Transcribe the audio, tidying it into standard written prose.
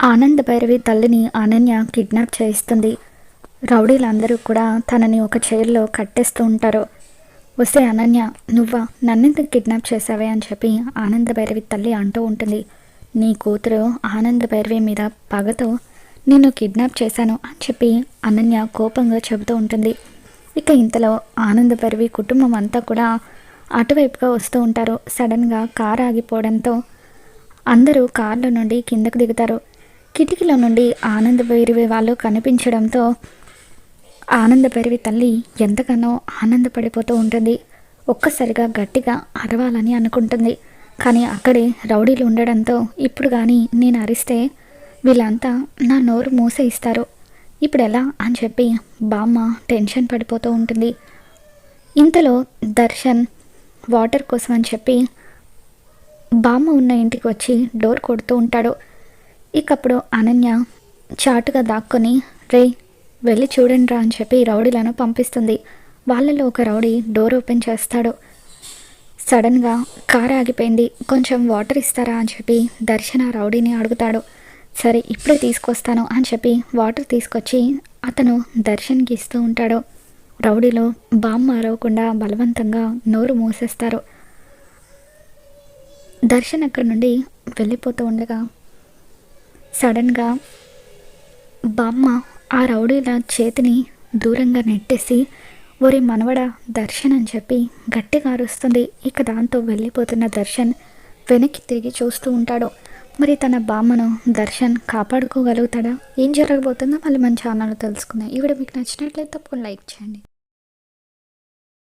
ఆనంద్ భైరవి తల్లిని అనన్య కిడ్నాప్ చేయిస్తుంది. రౌడీలందరూ కూడా తనని ఒక చైర్లో కట్టేస్తూ ఉంటారు. వస్తే అనన్య, నువ్వా నన్నెందుకు కిడ్నాప్ చేసావే అని చెప్పి ఆనంద భైరవి తల్లి అంటూ ఉంటుంది. నీ కూతురు ఆనంద భైరవి మీద పగతో నేను కిడ్నాప్ చేశాను అని చెప్పి అనన్య కోపంగా చెబుతూ ఉంటుంది. ఇక ఇంతలో ఆనంద భైరవి కుటుంబం అంతా కూడా అటువైపుగా వస్తూ ఉంటారు. సడన్గా కారు ఆగిపోవడంతో అందరూ కార్ల నుండి కిందకు దిగుతారు. కిటికీలో నుండి ఆనంద భైరవి వాళ్ళు కనిపించడంతో ఆనంద భైరవి తల్లి ఎంతగానో ఆనందపడిపోతూ ఉంటుంది. ఒక్కసారిగా గట్టిగా అరవాలని అనుకుంటుంది. కానీ అక్కడే రౌడీలు ఉండడంతో ఇప్పుడు కానీ నేను అరిస్తే వీళ్ళంతా నా నోరు మూసేయిస్తారు, ఇప్పుడు ఎలా అని చెప్పి బామ్మ టెన్షన్ పడిపోతూ ఉంటుంది. ఇంతలో దర్శన్ వాటర్ కోసం అని చెప్పి బామ్మ ఉన్న ఇంటికి వచ్చి డోర్ కొడుతూ ఉంటాడు. ఇకప్పుడు అనన్య చాటుగా దాక్కొని రే వెళ్ళి చూడండిరా అని చెప్పి రౌడీలను పంపిస్తుంది. వాళ్ళలో ఒక రౌడీ డోర్ ఓపెన్ చేస్తాడు. సడన్గా కారు ఆగిపోయింది, కొంచెం వాటర్ ఇస్తారా అని చెప్పి దర్శన్ ఆ రౌడీని అడుగుతాడు. సరే ఇప్పుడే తీసుకొస్తాను అని చెప్పి వాటర్ తీసుకొచ్చి అతను దర్శన్కి ఇస్తూ ఉంటాడు. రౌడీలో బామ్మ అరవకుండా బలవంతంగా నోరు మూసేస్తారు. దర్శన్ అక్కడి నుండి వెళ్ళిపోతూ ఉండగా సడన్గా బామ్మ ఆ రౌడీల చేతిని దూరంగా నెట్టేసి ఒరే మనవడా దర్శన్ అని చెప్పి గట్టిగా అరుస్తుంది. ఇక దాంతో వెళ్ళిపోతున్న దర్శన్ వెనక్కి తిరిగి చూస్తూ ఉంటాడు. మరి తన బామ్మను దర్శన్ కాపాడుకోగలుగుతాడా? ఏం జరగబోతుందో మళ్ళీ మన ఛానల్లో తెలుసుకుందాం. ఈ వీడియో మీకు నచ్చినట్లయితే తప్పకుండా లైక్ చేయండి.